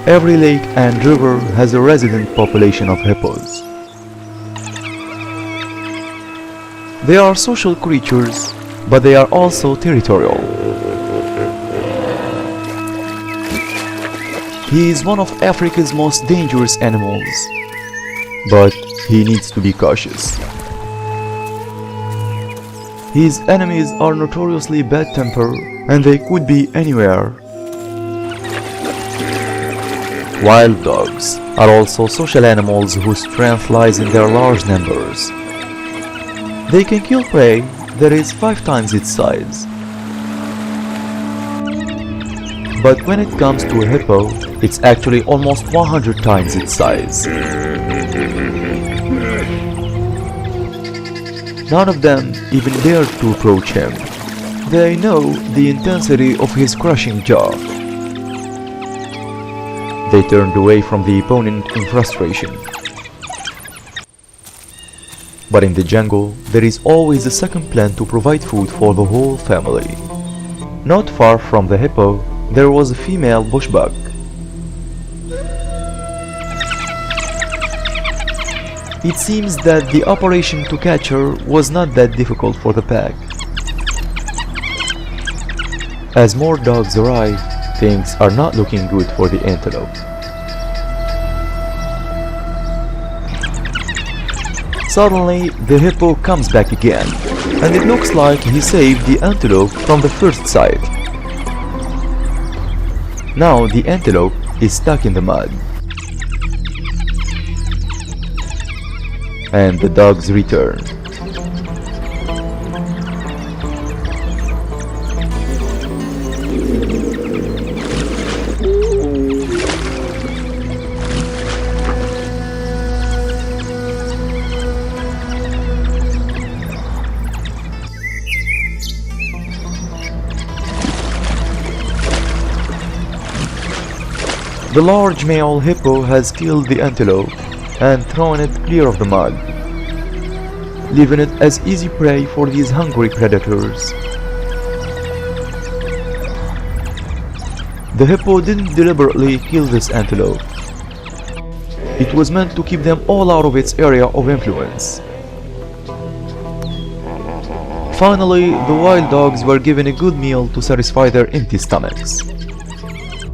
Every lake and river has a resident population of hippos. They are social creatures, but they are also territorial. He is one of Africa's most dangerous animals, but he needs to be cautious. His enemies are notoriously bad-tempered, and they could be anywhere. Wild dogs are also social animals whose strength lies in their large numbers. They can kill prey that is 5 times its size. But when it comes to a hippo, it's actually almost 100 times its size. None of them even dared to approach him. They know the intensity of his crushing jaw. They turned away from the opponent in frustration. But in the jungle, there is always a second plan to provide food for the whole family. Not far from the hippo, there was a female bushbug. It seems that the operation to catch her was not that difficult for the pack. As more dogs arrive, things are not looking good for the antelope. Suddenly, the hippo comes back again, and it looks like he saved the antelope from the first sight. Now the antelope is stuck in the mud. And the dogs return. The large male hippo has killed the antelope and thrown it clear of the mud, leaving it as easy prey for these hungry predators. The hippo didn't deliberately kill this antelope. It was meant to keep them all out of its area of influence. Finally, the wild dogs were given a good meal to satisfy their empty stomachs.